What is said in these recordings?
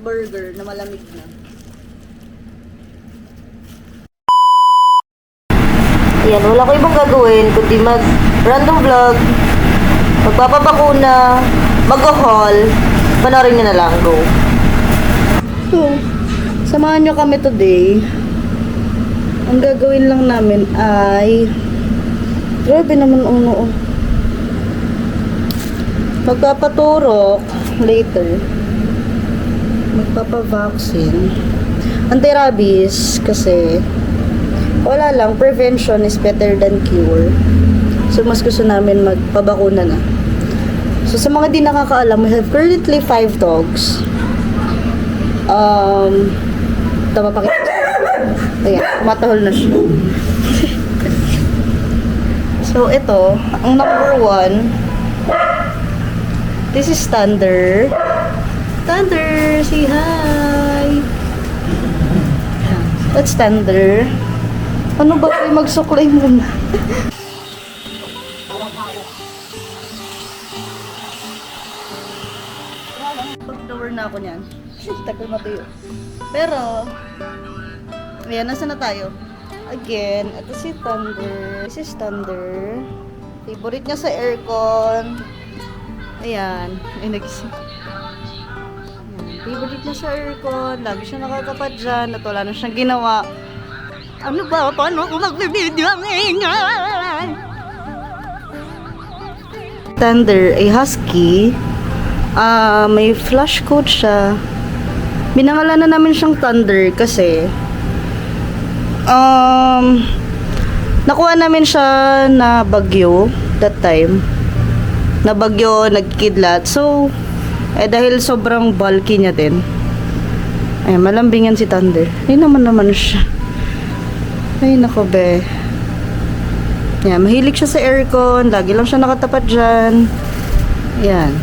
burger na malamig na. Ayan, wala ko ibang gagawin kundi mag-random vlog, magpapabakuna, mag-haul, panoorin nyo na lang, go. So, samahan nyo kami today. Ang gagawin lang namin ay, grabe naman uno. Magpapaturok later. Magpapavaccine. Anti-rabies kasi wala lang, prevention is better than cure. So, mas gusto namin magpabakuna na. So, sa mga di nakakaalam, we have currently 5 dogs. Tama pakita. Ayan, matahol na siya. So, ito, ang number 1, this is Thunder. Thunder, say hi! That's Thunder. Ano ba kayo magsuklay muna? Pag-door na ako niyan. Tagal matuyo. Pero, ayan, nasa na tayo? Again, ito si Thunder. This is Thunder. Favorite niya sa aircon. Ayan, ay nagising. Favorite niya sa aircon. Lagi siya nakakapad dyan. At wala na siyang ginawa. Ano ba? Paano ako mag-video ang ingay? Thunder, a husky. May flush coat siya. Binangalan na namin siyang Thunder kasi nakuha namin siya na bagyo that time. Na bagyo, nagkidlat. So, dahil sobrang bulky niya din. Ay, malambingan si Thunder. Ay, naman siya. Ay, nako be. Yan, mahilig siya sa aircon. Lagi lang siya nakatapat dyan. Yan.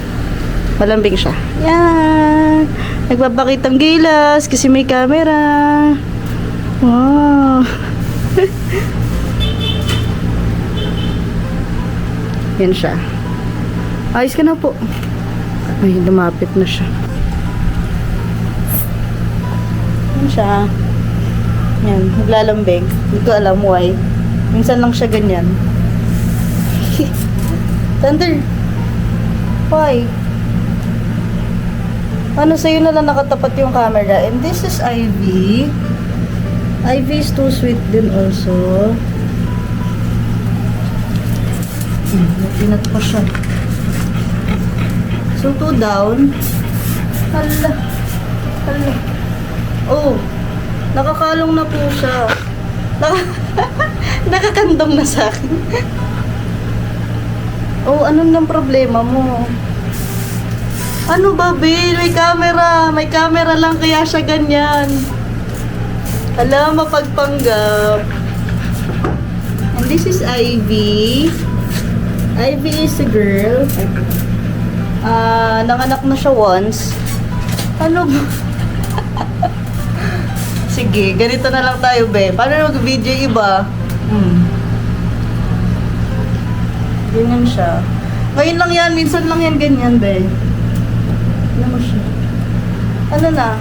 Malambing siya. Yan. Nagpapakitang gilas kasi may camera. Wow. Yan siya. Ayos ka na po. Ay, lumapit na siya. Yan siya. Yan, naglalambing. Hindi ko alam why. Minsan lang siya ganyan. Thunder. Why? Ano, sa'yo na lang nakatapat yung camera. And this is Ivy. Ivy is too sweet din also. Pinat ko siya. So, 2 down. Hala. Hala. Oh. Nakakalong na po siya. Nakakandong na sa akin. Oh, anong nang problema mo? Ano ba, Bill? May camera. May camera lang kaya siya ganyan. Hala, mapagpanggap. And this is Ivy. Ivy is a girl. Nanganak na siya once. Ano ba? Sige, ganito na lang tayo, be. Paano mag-video iba? Ganyan siya. Ngayon lang yan, minsan lang yan ganyan, be. Ano mo siya? Ano na?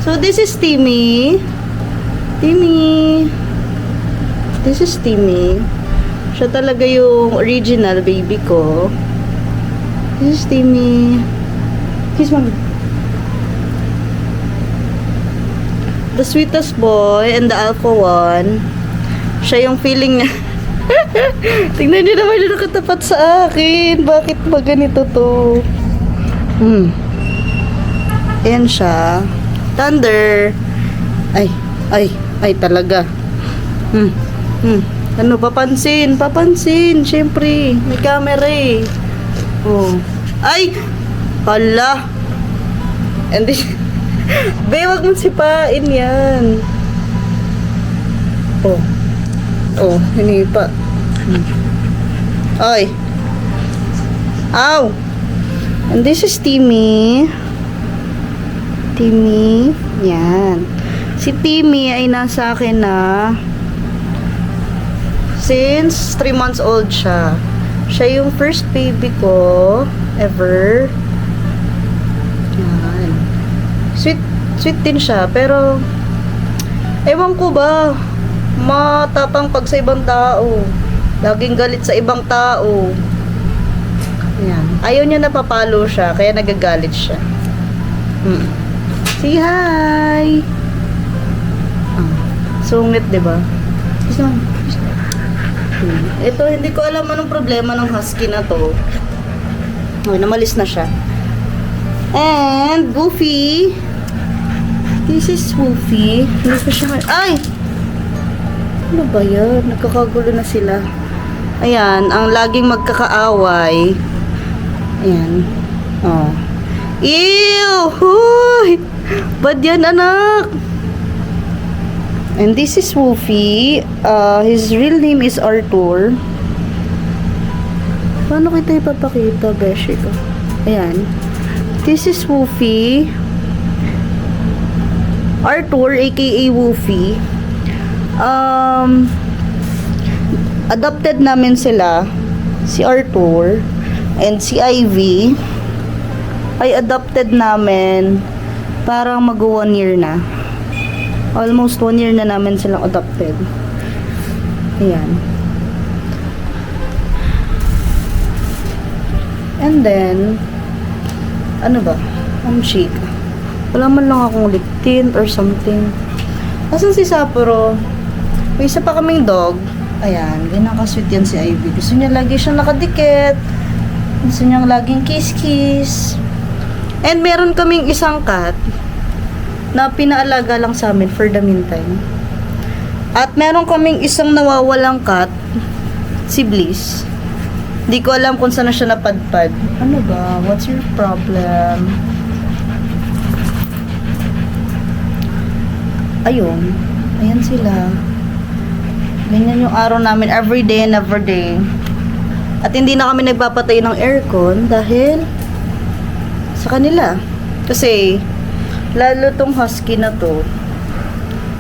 So, this is Timmy. Timmy. This is Timmy. Siya talaga yung original baby ko. This is Timmy. Kiss mommy. The sweetest boy and the alpha one. Siya yung feeling niya. Tingnan niyo naman yung nakatapat sa akin. Bakit ba ganito to? Ayan siya. Thunder. Ay talaga. Ano, papansin. Siyempre, may camera eh. Oh. Ay! Hala! And this... Be, wag mong sipain yan. Oh, hinipa. Ay. Ow! And this is Timmy. Yan. Si Timmy ay nasa akin na since 3 months old siya. Siya yung first baby ko ever. Yan. Sweet din siya, pero ewan ko ba, matapang pag sa ibang tao. Laging galit sa ibang tao. Ayan. Ayaw niya napapalo siya, kaya nagagalit siya. Say hi! Sungit, diba? Ito, hindi ko alam anong problema ng husky na to. Okay, namalis na siya. And, Goofy. This is Goofy. Hindi ko siya... Ay! Ano ba yan? Nagkakagulo na sila. Ayan, ang laging magkakaaway. Ayan. Oh. Ew! Huy! Ba't yan, anak? And this is Wolfie. His real name is Arthur. Paano kita ipapakita, beshi ko? Ayan. This is Wolfie. Arthur, aka Wolfie. Adopted namin sila. Si Arthur and si Ivy ay adopted namin parang mag 1 year na. Almost 1 year na namin silang adopted. Ayan. And then, ano ba? Shake. Wala man lang akong lip tint or something. Asan si Sapporo? May isa pa kaming dog. Ayan, ganyan ka-sweet yan si Ivy. Gusto niya lagi siyang nakadikit. Gusto niya laging kiss-kiss. And meron kaming isang cat na pinaalaga lang sa amin for the meantime. At meron kaming isang nawawalang cat, si Bliss. Di ko alam kung saan na siya napadpad. Ano ba? What's your problem? Ayun. Ayan sila. Ganyan yung araw namin every day and every day. At hindi na kami nagpapatay ng aircon dahil sa kanila. Kasi lalo tong husky na to,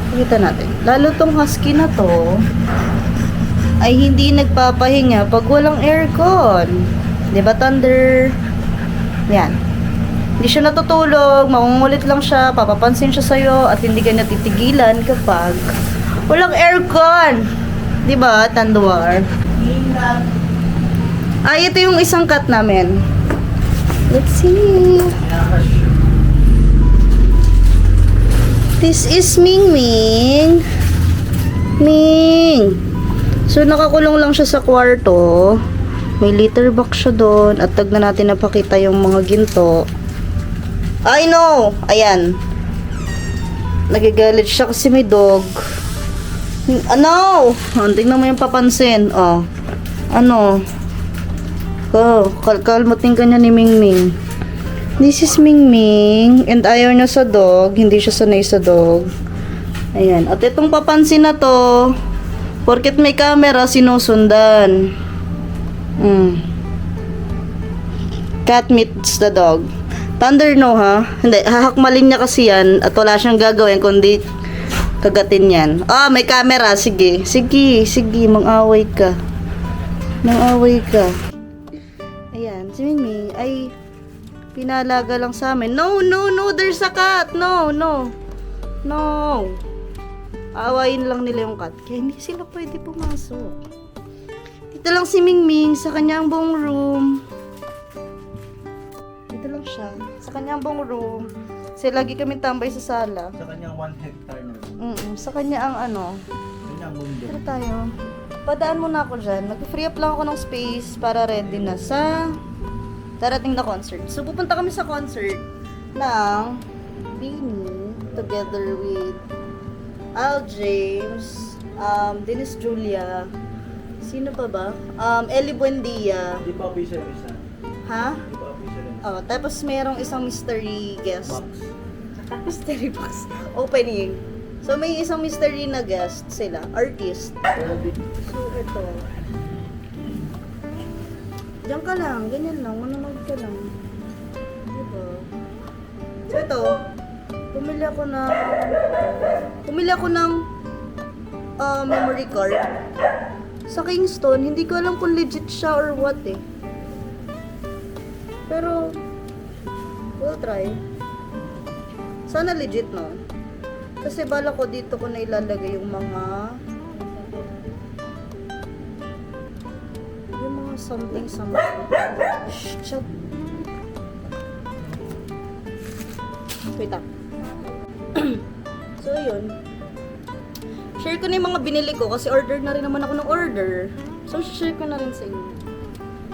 pakita natin, lalo tong husky na to ay hindi nagpapahinga pag walang aircon. Diba, Thunder? Yan. Hindi siya natutulog, maungulit lang siya, papapansin siya sa'yo, at hindi ka natitigilan kapag walang aircon. Diba, Tanduar? Ay, ito yung isang cat namin. Let's see. This is Ming Ming. Ming. So, nakakulong lang siya sa kwarto. May litter box siya doon. At tag na natin napakita yung mga ginto. I know! Ayan. Nagagalit siya kasi may dog. Ano? Tingnan mo yung papansin. Oh. Ano? Oh, kalmutin ka niya ni Ming Ming. This is Ming Ming. And ayaw niya sa dog. Hindi siya sanay sa dog. Ayan. At itong papansin na to, porket may camera, sinusundan. Cat meets the dog. Thunder, no, ha? Hindi, hahakmalin niya kasi yan at wala siyang gagawin kundi kagatin yan. Ah, may camera. Sige. Sige, sige. Mang-away ka. Mang-away ka. Ayan, si Ming Ming ay pinalaga lang sa amin. No, no, no, there's a cat. No, no. No. Aawayin lang nila yung cat. Kaya hindi sila pwede pumasok. Dito lang si Ming Ming sa kanyang buong room. Dito lang siya. Sa kanyang buong room. Kasi lagi kami tambay sa sala. Sa kanyang 1 hectare na room. Sa kanya ang ano. Kanyang mundo. Tara tayo. Padaan muna ako dyan. Mag-free up lang ako ng space para ready na sa darating na concert. So, pupunta kami sa concert ng Beanie together with Al James, Dennis Julia, sino pa ba? Ellie Buendia. Hindi pa official yung isa. Ha? Hindi pa official yung isa. Oh, tapos merong isang mystery guest. Box. Mystery box. Opening. So, may isang mystery na guest sila. Artist. So, ito. Diyan ka lang. Ganyan lang. Manonood ka lang. Diba? So, ito. Pumili ako ng memory card. Sa Kingston, hindi ko alam kung legit siya or what eh. Pero, we'll try. Sana legit, no? Kasi bala ko dito ko na ilalagay yung mga something. Shut. Wait up. So, yun. Share ko na yung mga binili ko kasi order na rin naman ako ng order. So, share ko na rin sa inyo.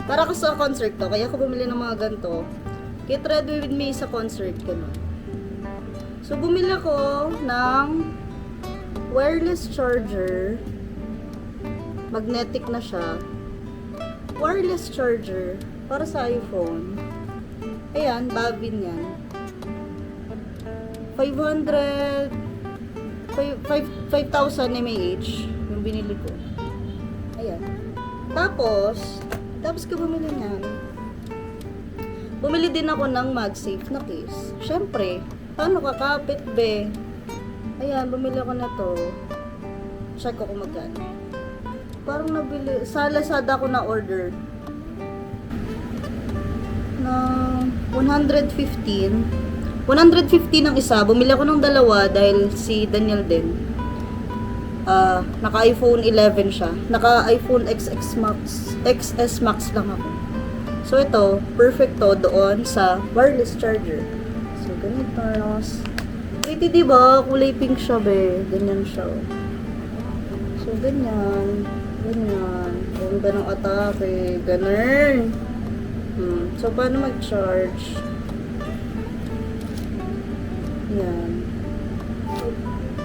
Para ko sa concert to, kaya ako bumili ng mga ganito. Get ready with me sa concert ko, no? So, bumili ako ng wireless charger. Magnetic na siya. Wireless charger para sa iPhone. Ayan, Babin yan. 5,000 mAh yung binili ko. Ayan. Tapos ko bumili niyan. Bumili din ako ng MagSafe na case. Syempre, paano kakapit, be? Ayan, bumili ako na to. Check ko kung magkano. Parang nabili, sa Lazada ko na order na 115 ang isa. Bumili ako ng dalawa dahil si Daniel din naka iPhone 11 siya, naka iPhone XS Max lang ako. So ito, perfect to doon sa wireless charger. So ganito, pretty, diba? Kulay pink siya, be. Ganyan siya. So ganyan. Ganda ng atake. Ganun. So, paano mag-charge? Ayan.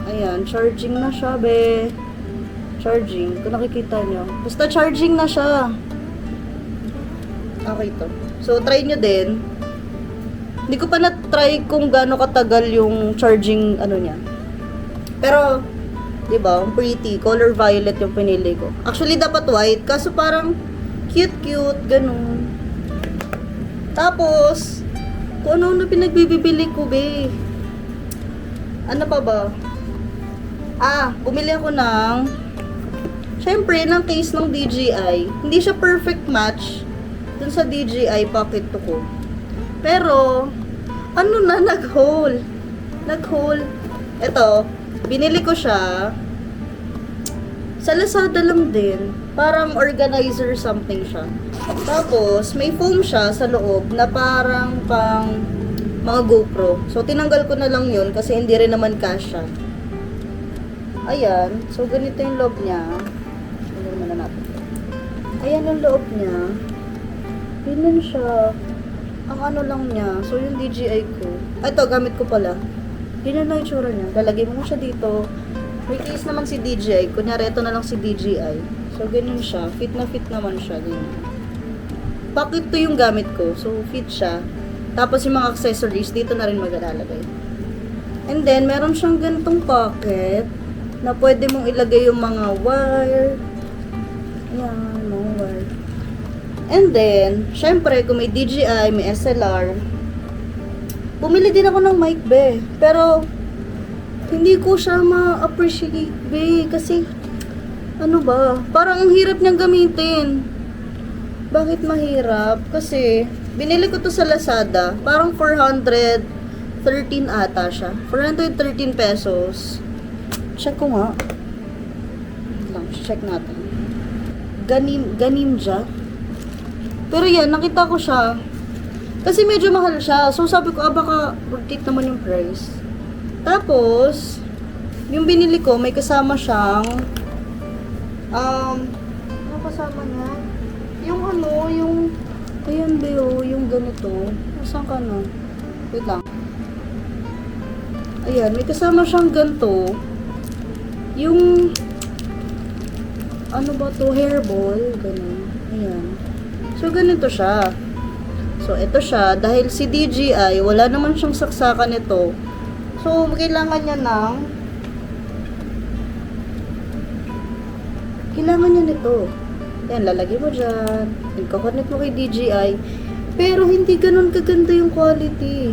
Ayan. Charging na siya, be. Charging. Kung nakikita nyo. Basta charging na siya. Okay to. So, try nyo din. Hindi ko pa na-try kung gaano katagal yung charging, ano niya. Pero, diba? Ang pretty. Color violet yung pinili ko. Actually, dapat white. Kaso parang cute, ganun. Tapos, kung ano na pinagbibili ko, be. Ano pa ba? Bumili ako ng, syempre, ng case ng DJI. Hindi siya perfect match dun sa DJI Pocket 2 ko. Pero, ano na, nag-hole. Ito, binili ko siya sa Lazada lang din. Parang organizer something siya. Tapos, may foam siya sa loob na parang pang mga GoPro. So, tinanggal ko na lang yun kasi hindi rin naman kasya. Ayan. So, ganito yung loob niya. Tingnan na natin. Ayan yung loob niya. Ganyan siya. Ang ano lang niya. So, yung DJI ko. Ito, gamit ko pala. Ganyan lang yung tsura niya. Lalagay mo na siya dito. May case naman si DJI. Kunyari, ito na lang si DJI. So, ganyan siya. Fit na fit naman siya. Ganyan. Pocket to yung gamit ko. So, fit siya. Tapos, yung mga accessories, dito na rin magalalagay. And then, meron siyang ganitong pocket na pwede mong ilagay yung mga wire. Ayan, mga wire. And then, syempre, kung may DJI, may SLR, bumili din ako ng mic, be. Pero, hindi ko siya ma-appreciate, be. Kasi, ano ba? Parang ang hirap niyang gamitin. Bakit mahirap? Kasi, binili ko to sa Lazada. Parang 413 ata siya. 413 pesos. Check ko nga. Check natin. Ganimja. Pero yan, nakita ko siya. Kasi medyo mahal siya. So, sabi ko, baka worth it naman yung price. Tapos, yung binili ko, may kasama siyang, ano kasama niya? Yung ano, ayan ba yung ganito. Saan ka na? Wait lang. Ayan, may kasama siyang ganito. Yung, ano ba to? Hairball. Ganun. Ayan. So, ganito siya. So, ito siya. Dahil si DJI, wala naman siyang saksakan nito. So, kailangan niya nito. Yan, lalagay mo dyan. Ika-connect mo kay DJI. Pero, hindi ganun kaganda yung quality.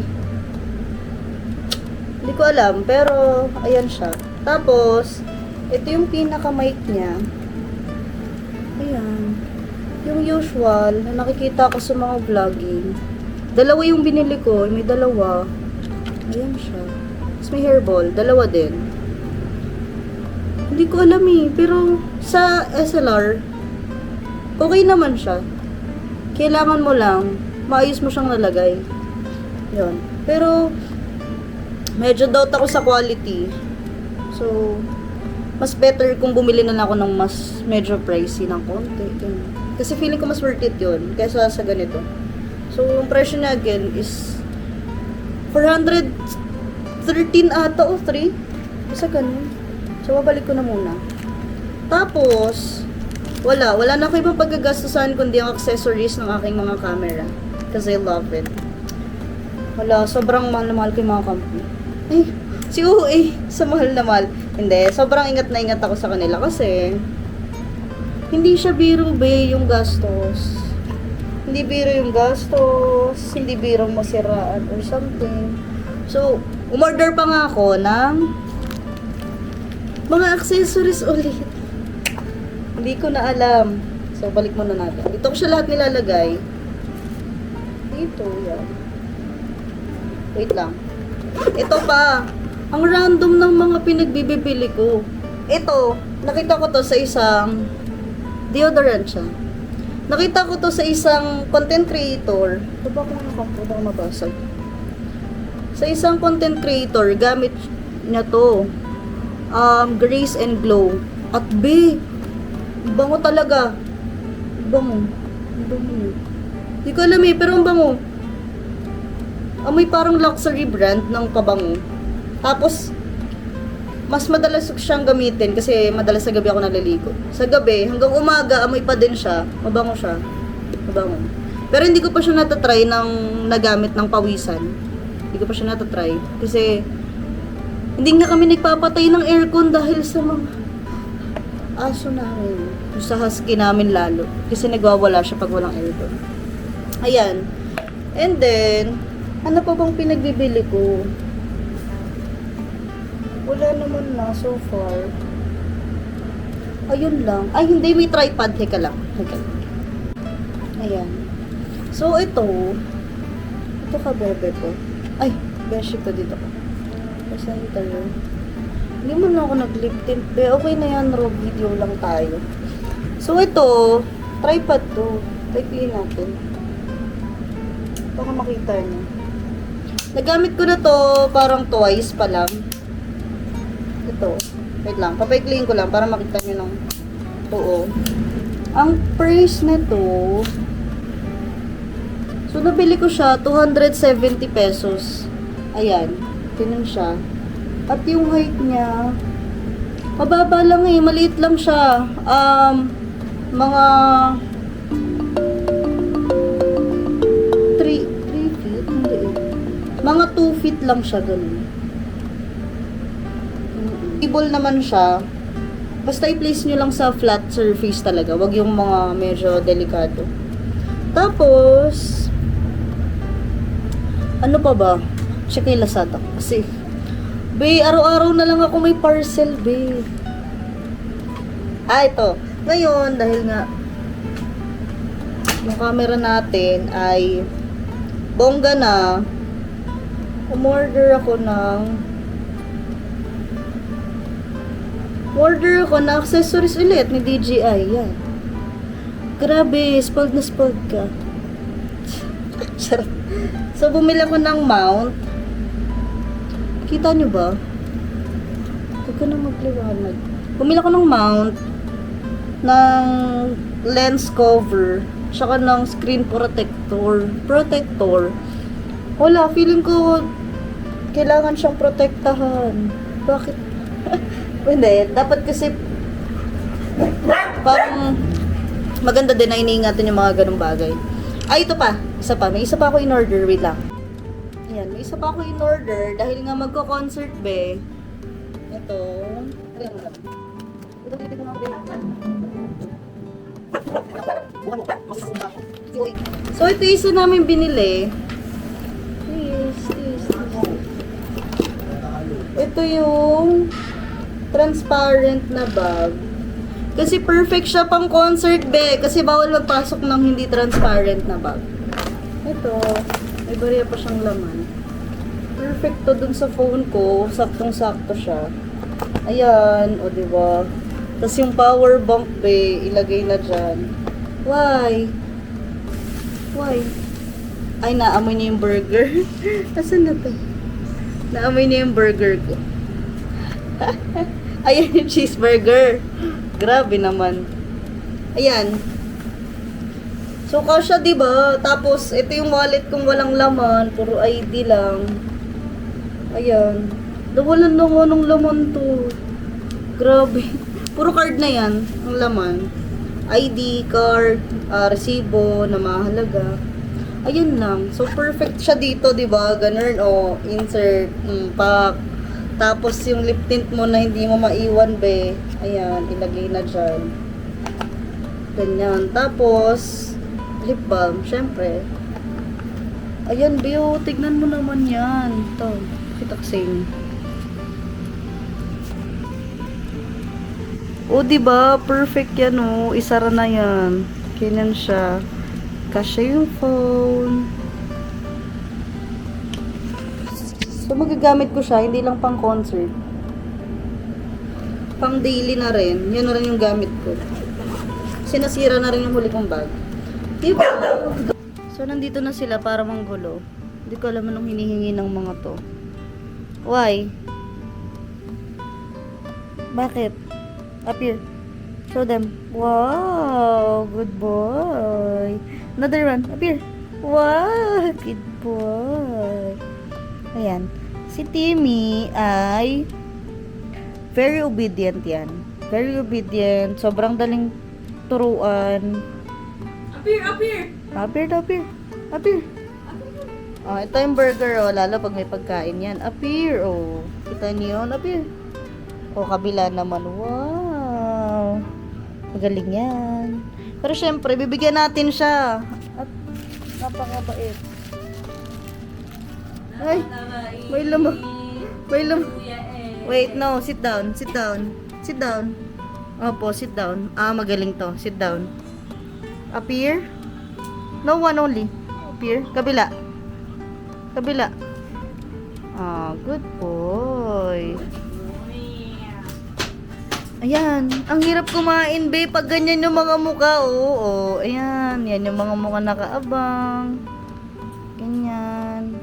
Hindi ko alam. Pero, ayan siya. Tapos, ito yung pinaka-mic niya. Ayan. Yung usual na nakikita ko sa mga vlogging. Dalawa yung binili ko. May dalawa. Ayan siya. Tapos may hairball, dalawa din. Hindi ko alam eh, pero sa SLR, okay naman siya. Kailangan mo lang, maayos mo siyang nalagay. Yun. Pero, medyo doubt ako sa quality. So, mas better kung bumili na lang ako ng mas medyo pricey ng konti. Ganun. Kasi feeling ko mas worth it yun kaysa sa ganito. So, yung presyo niya again is 413 ata o 3. Basta ganun. So, babalik ko na muna. Tapos, wala na ako ibang paggagastusan kundi ang accessories ng aking mga camera. Kasi I love it. Wala, sobrang mahal na mahal ko yung mga company. Ay, si UA, sa mahal na mahal. Hindi, sobrang ingat na ingat ako sa kanila kasi hindi siya biro be yung gastos. Hindi biro yung gastos, hindi biro masiraan or something. So, umorder pa nga ako ng mga accessories ulit. Hindi ko na alam. So, balik muna natin. Dito ko siya lahat nilalagay. Dito, yan. Wait lang. Ito pa. Ang random ng mga pinagbibili ko. Ito, nakita ko to sa isang deodorant siya. Nakita ko to sa isang content creator. Ito ba kung nakapuna ko mabasag? Sa isang content creator, gamit niya to. Grace and Glow. At B, bango talaga. Bango. Bango. Hindi ko alam eh, pero ang bango. Amoy parang luxury brand ng pabango. Tapos, mas madalas siyang gamitin kasi madalas sa gabi ako naliligo. Sa gabi, hanggang umaga, amoy pa din siya. Mabango siya. Mabango. Pero hindi ko pa siya natatry ng nagamit ng pawisan. Hindi ko pa siya natatry. Kasi, hindi nga kami nagpapatay ng aircon dahil sa mga aso namin. Sa husky namin lalo. Kasi nagwawala siya pag walang aircon. Ayan. And then, ano pa bang pinagbibili ko? Wala naman na so far. Ayun lang. Ay, hindi. May tripod. Heka lang. Heka lang. Ayan. So, ito. Ito ka, bebe ko. Ay, beshi ko dito ko. Center. Hindi mo na ako nag-lip tint. Okay na yan, raw video lang tayo. So, ito, tripod to. Type natin. Baka makita niyo. Nagamit ko na to parang twice pa lang. Ito. Wait lang. Papaikliin ko lang para makita niyo ng oo. Ang price nito, so, nabili ko siya 270 pesos. Ayan. Ganun siya. At yung height niya, mababa lang eh. Maliit lang siya. Mga 3 feet? Hindi eh. Mga 2 feet lang siya. Ganun. Table naman siya. Basta i-place nyo lang sa flat surface talaga. Wag yung mga medyo delikado. Tapos, ano pa ba? Check kay Lazada. Kasi, be, araw-araw na lang ako may parcel, be. Ito. Ngayon, dahil nga, yung camera natin ay bongga na, umorder ako ng accessories ulit ni DJI. Yan. Grabe, spoiled na spoiled ka. Charot. So, bumili ako ng mount. Kita nyo ba? Huwag ka na magliwanag. Bumili ako ng mount, ng lens cover, tsaka ng screen protector. Wala, feeling ko kailangan siyang protektahan. Bakit? Hindi, dapat kasi parang maganda din na iniingatan yung mga ganung bagay. Ay, ito pa. Isa pa. May isa pa ako in-order. Wait lang. Ayan, may isa pa ako in-order dahil nga magko-concert be. Ito. So, ito isa namin binili. Ito yung transparent na bag. Kasi perfect siya pang concert be. Kasi bawal magpasok ng hindi transparent na bag. Ito. May bariya pa siyang laman. perfect to dun sa phone ko. Saktong-sakto siya. Ayan, o diba? Tapos yung power bank be, ilagay na dyan. Why? Why? Ay, naamoy niya yung burger. Asan na to? Naamoy niya yung burger ko. Ayan yung cheeseburger. Grabe naman. Ayan. So, kasha, diba? Tapos, ito yung wallet kong walang laman. Puro ID lang. Ayan. Nawalan na nga ng laman to. Grabe. Puro card na yan. Ang laman. ID, card, resibo na mahalaga. Ayun lang. So, perfect siya dito, diba? Ganun, o. Insert, pack. Tapos, yung lip tint mo na hindi mo maiwan, be. Ayan, ilagay na dyan. Ganyan. Tapos, lip balm, syempre. Ayan, Bio, tignan mo naman yan. Ito, Fitaxane. O, diba? Perfect yan, o. Isara na yan. Ganyan siya. Kasya yung phone. So, magagamit ko siya, hindi lang pang concert. Pang daily na rin. Yan na rin yung gamit ko. Sinasira na rin yung huli kong bag. Diba? So, nandito na sila para manggulo. Hindi ko alam anong hinihingi ng mga to. Why? Bakit? Up here. Show them. Wow! Good boy. Another one. Up here. Wow! Good boy. Ayan. Si Timmy ay very obedient yan. Very obedient. Sobrang daling turuan. Up here, up here. Up here, up here. Up here. Oh, ito yung burger, oh. Lalo pag may pagkain yan. Up here, oh. Kita niyo yun? Up here. Oh, kabila naman. Wow. Magaling yan. Pero syempre, bibigyan natin siya. At napakabait. Ay, may lamang. May lamang. Wait, no. Sit down. Sit down. Sit down. Opo, sit down. Ah, magaling to. Sit down. Up here. No, one only. Up here. Kabila. Kabila. Ah, good boy. Ayan. Ang hirap kumain, babe. Pag ganyan yung mga mukha. Oo. Ayan. Yan yung mga mukha nakaabang. Ganyan.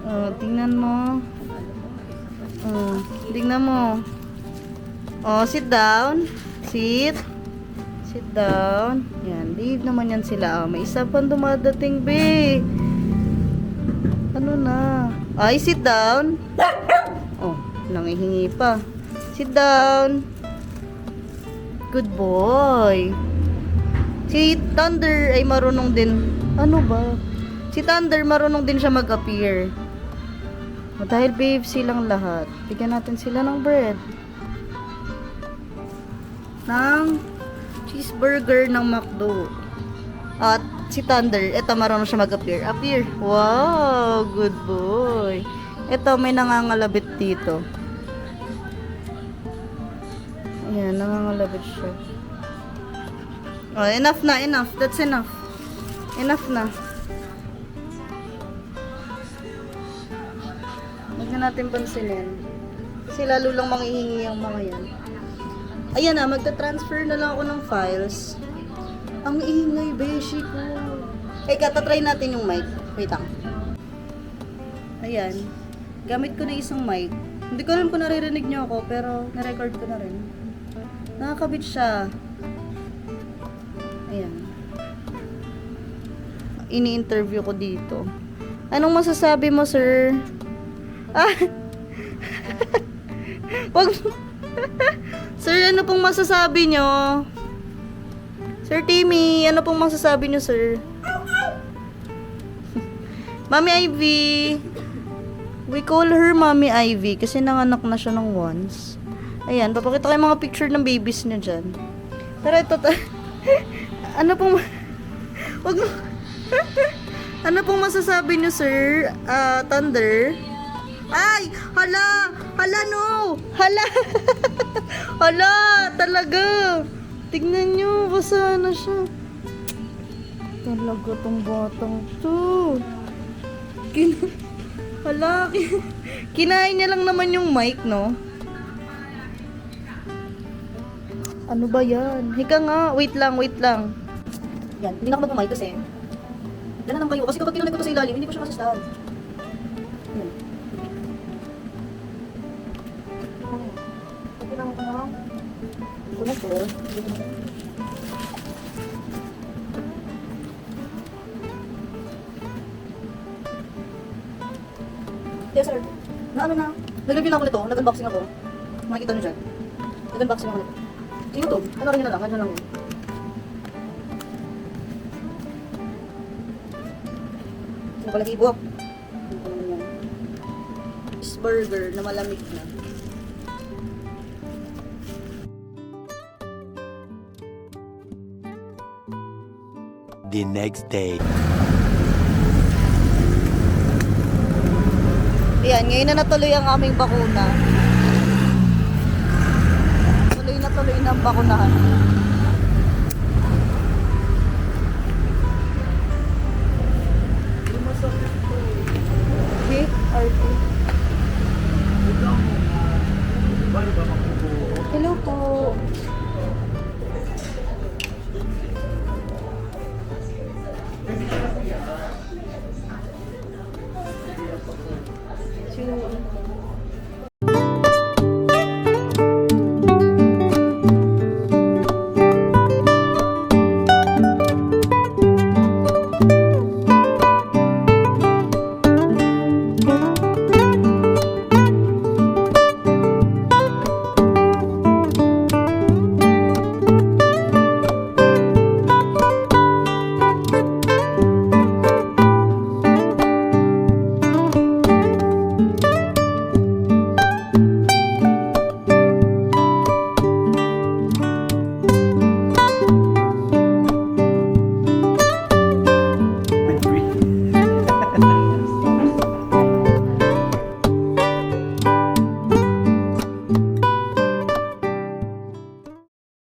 Oh, tingnan mo. Oh, tingnan mo. Oh, sit down. Sit. Sit down. Yan, leave naman yan sila. Oh, may isa pang dumadating, be. Ano na? Ay, sit down. Oh, nangihingi pa. Sit down. Good boy. Si Thunder ay marunong din. Ano ba? Si Thunder marunong din siya mag-appear. Dahil babe silang lahat, bigyan natin sila ng bread. Ng cheeseburger ng McDo. At si Thunder, eto marunong siya mag-appear. Appear. Wow, good boy. Eto may nangangalabit dito. Ayan, nangangalabit siya. Oh, enough na, enough. That's enough. Enough na. Huwag na natin pansinin. Kasi lalo lang manghihingi ang mga yan. Ayan na, magta-transfer na lang ako ng files. Ang ingay, beshi ko. Eh, katatry natin yung mic. Wait lang. Ayan. Gamit ko na isang mic. Hindi ko alam kung naririnig nyo ako, pero na-record ko na rin. Nakakabit siya. Ayan. Ini-interview ko dito. Anong masasabi mo, sir? Ah! Wag. Sir, ano pong masasabi nyo? Sir Timmy, ano pong masasabi nyo, sir? Mami Ivy. We call her Mami Ivy kasi nanganak na siya ng once. Ayan, papakita ko yung mga picture ng babies niya dyan. Pero ito, ano pong, wag mo, ano pong masasabi nyo, sir? Thunder? Ay! Hala! Hala, no! Hala! Hala! Talaga! Tignan nyo, basa na siya. Talaga tong batang to. Hala, kinain niya lang naman yung mic, no? Ano ba yan? Hika nga, wait lang. Yan, hindi na ako mag-mic kasi. Ganun ang kayo. Kasi kapag kinunay ko to sa ilalim, hindi ko siya masastaan. Yan. Okay lang ito na. Kunas ko. Yes, sir. Na ano na? Nag-review na ako nito. Nag-unboxing ako. Makikita nyo dyan. Nag-unboxing ako nito. Sa YouTube. Ano rin nyo na lang. Ano lang yun. Ano pala hibok? Cheeseburger na malamig na. The next day. Ayan, ngayon na natuloy ang aming bakuna. Tuloy na ang bakunahan. Okay, RP. Bali ba makukuha? Hello po.